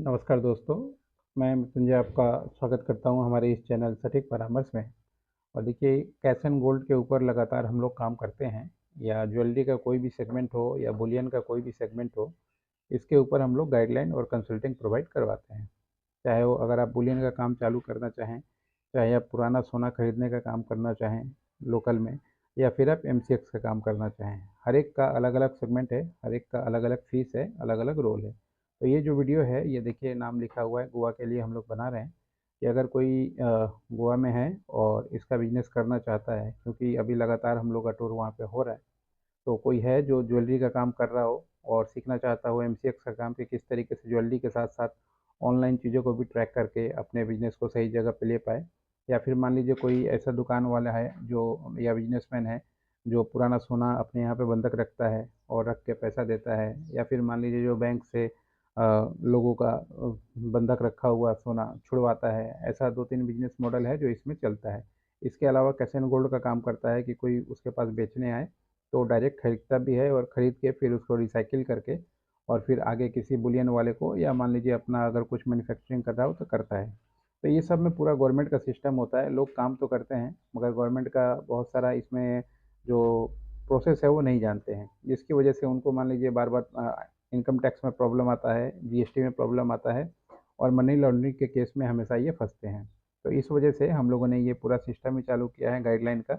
नमस्कार दोस्तों, मैं मृत्युंजय आपका स्वागत करता हूं हमारे इस चैनल सटीक परामर्श में। और देखिए, कैश एंड गोल्ड के ऊपर लगातार हम लोग काम करते हैं, या ज्वेलरी का कोई भी सेगमेंट हो या बुलियन का कोई भी सेगमेंट हो, इसके ऊपर हम लोग गाइडलाइन और कंसल्टिंग प्रोवाइड करवाते हैं। चाहे वो अगर आप बुलियन का काम चालू करना चाहें, चाहे आप पुराना सोना खरीदने का काम करना चाहें लोकल में, या फिर आप एमसीएक्स का काम करना चाहें, हर एक का अलग अलग सेगमेंट है, हर एक का अलग अलग फीस है, अलग अलग रोल है। तो ये जो वीडियो है, ये देखिए नाम लिखा हुआ है गोवा के लिए हम लोग बना रहे हैं कि अगर कोई गोवा में है और इसका बिजनेस करना चाहता है, क्योंकि अभी लगातार हम लोग का टूर वहाँ पे हो रहा है, तो कोई है जो ज्वेलरी का काम कर रहा हो और सीखना चाहता हो एमसीएक्स का काम कि किस तरीके से ज्वेलरी के साथ साथ ऑनलाइन चीज़ों को भी ट्रैक करके अपने बिजनेस को सही जगह पे ले पाए। या फिर मान लीजिए कोई ऐसा दुकान वाला है जो, या बिजनेसमैन है जो पुराना सोना अपने यहाँ पे बंधक रखता है और रख के पैसा देता है, या फिर मान लीजिए जो बैंक से लोगों का बंधक रखा हुआ सोना छुड़वाता है। ऐसा दो तीन बिजनेस मॉडल है जो इसमें चलता है। इसके अलावा कैश एंड गोल्ड का काम करता है कि कोई उसके पास बेचने आए तो डायरेक्ट खरीदता भी है, और ख़रीद के फिर उसको रिसाइकिल करके और फिर आगे किसी बुलियन वाले को, या मान लीजिए अपना अगर कुछ मैन्युफैक्चरिंग कर रहा हो तो करता है। तो ये सब में पूरा गवर्नमेंट का सिस्टम होता है। लोग काम तो करते हैं मगर गवर्नमेंट का बहुत सारा इसमें जो प्रोसेस है वो नहीं जानते हैं, जिसकी वजह से उनको मान लीजिए बार बार इनकम टैक्स में प्रॉब्लम आता है, जीएसटी में प्रॉब्लम आता है, और मनी लॉन्ड्रिंग के केस में हमेशा ये फंसते हैं। तो इस वजह से हम लोगों ने ये पूरा सिस्टम ही चालू किया है गाइडलाइन का,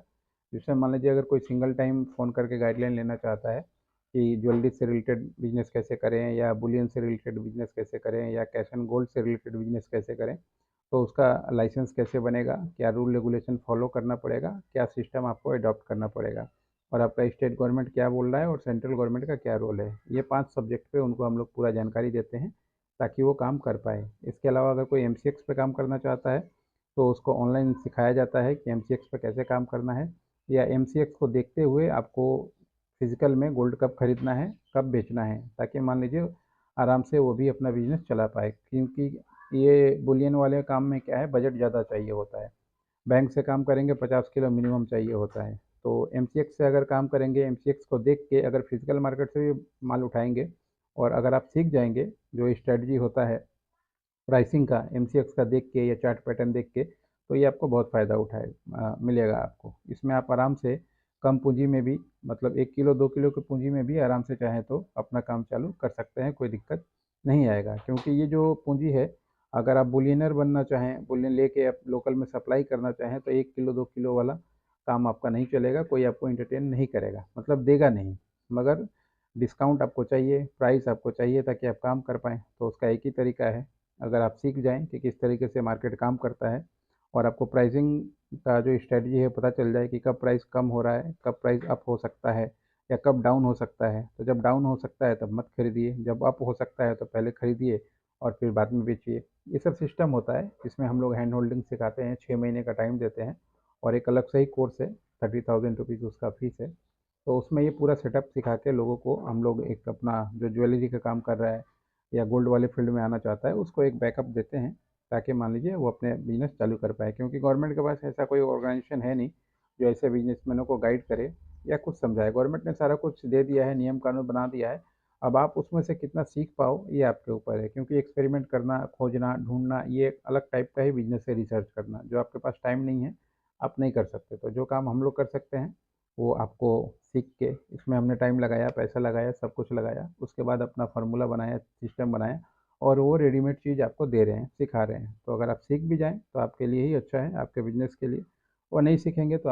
जिसमें मान लीजिए अगर कोई सिंगल टाइम फ़ोन करके गाइडलाइन लेना चाहता है कि ज्वेलरी से रिलेटेड बिजनेस कैसे करें, या बुलियन से रिलेटेड बिजनेस कैसे करें, या कैश एंड गोल्ड से रिलेटेड बिजनेस कैसे करें, तो उसका लाइसेंस कैसे बनेगा, क्या रूल रेगुलेशन फॉलो करना पड़ेगा, क्या सिस्टम आपको अडॉप्ट करना पड़ेगा, और आपका स्टेट गवर्नमेंट क्या बोल रहा है और सेंट्रल गवर्नमेंट का क्या रोल है, ये 5 सब्जेक्ट पे उनको हम लोग पूरा जानकारी देते हैं ताकि वो काम कर पाए। इसके अलावा अगर कोई एमसीएक्स पे काम करना चाहता है तो उसको ऑनलाइन सिखाया जाता है कि एमसीएक्स पे कैसे काम करना है, या एमसीएक्स को देखते हुए आपको फिजिकल में गोल्ड कब खरीदना है, कब बेचना है, ताकि मान लीजिए आराम से वो भी अपना बिजनेस चला पाए। क्योंकि ये बुलियन वाले काम में क्या है, बजट ज़्यादा चाहिए होता है। बैंक से काम करेंगे 50 किलो मिनिमम चाहिए होता है। तो एमसीएक्स से अगर काम करेंगे, एमसीएक्स को देख के अगर फिजिकल मार्केट से भी माल उठाएंगे, और अगर आप सीख जाएंगे जो स्ट्रेटजी होता है प्राइसिंग का एमसीएक्स का देख के या चार्ट पैटर्न देख के, तो ये आपको बहुत फ़ायदा मिलेगा आपको। इसमें आप आराम से कम पूंजी में भी, मतलब 1 किलो 2 किलो की पूंजी में भी आराम से चाहें तो अपना काम चालू कर सकते हैं, कोई दिक्कत नहीं आएगा। क्योंकि ये जो पूंजी है, अगर आप बुलियनर बनना चाहें, बुलियन लेके आप लोकल में सप्लाई करना चाहें, तो 1 किलो 2 किलो वाला काम आपका नहीं चलेगा, कोई आपको इंटरटेन नहीं करेगा, मतलब देगा नहीं। मगर डिस्काउंट आपको चाहिए, प्राइस आपको चाहिए ताकि आप काम कर पाएँ, तो उसका एक ही तरीका है। अगर आप सीख जाएँ कि किस तरीके से मार्केट काम करता है, और आपको प्राइसिंग का जो स्ट्रेटजी है पता चल जाए कि कब प्राइस कम हो रहा है, कब प्राइस अप हो सकता है, या कब डाउन हो सकता है, तो जब डाउन हो सकता है तब मत खरीदिए, जब अप हो सकता है तो पहले खरीदिए और फिर बाद में बेचिए। ये सब सिस्टम होता है। इसमें हम लोग हैंड होल्डिंग सिखाते हैं, 6 महीने का टाइम देते हैं, और एक अलग से ही कोर्स है, 30,000 रुपीज़ उसका फीस है। तो उसमें ये पूरा सेटअप सिखा के लोगों को हम लोग, एक अपना जो ज्वेलरी का काम कर रहा है या गोल्ड वाले फील्ड में आना चाहता है, उसको एक बैकअप देते हैं ताकि मान लीजिए वो अपने बिजनेस चालू कर पाए। क्योंकि गवर्नमेंट के पास ऐसा कोई ऑर्गेनाइजेशन है नहीं जो ऐसे बिजनेसमैनों को गाइड करे या कुछ समझाए। गवर्नमेंट ने सारा कुछ दे दिया है, नियम कानून बना दिया है। अब आप उसमें से कितना सीख पाओ ये आपके ऊपर है, क्योंकि एक्सपेरिमेंट करना, खोजना, ढूंढना, ये एक अलग टाइप का ही बिजनेस है। रिसर्च करना जो आपके पास टाइम नहीं है, आप नहीं कर सकते। तो जो काम हम लोग कर सकते हैं वो आपको सीख के, इसमें हमने टाइम लगाया, पैसा लगाया, सब कुछ लगाया, उसके बाद अपना फार्मूला बनाया, सिस्टम बनाया, और वो रेडीमेड चीज़ आपको दे रहे हैं, सिखा रहे हैं। तो अगर आप सीख भी जाएँ तो आपके लिए ही अच्छा है, आपके बिजनेस के लिए। और नहीं सीखेंगे तो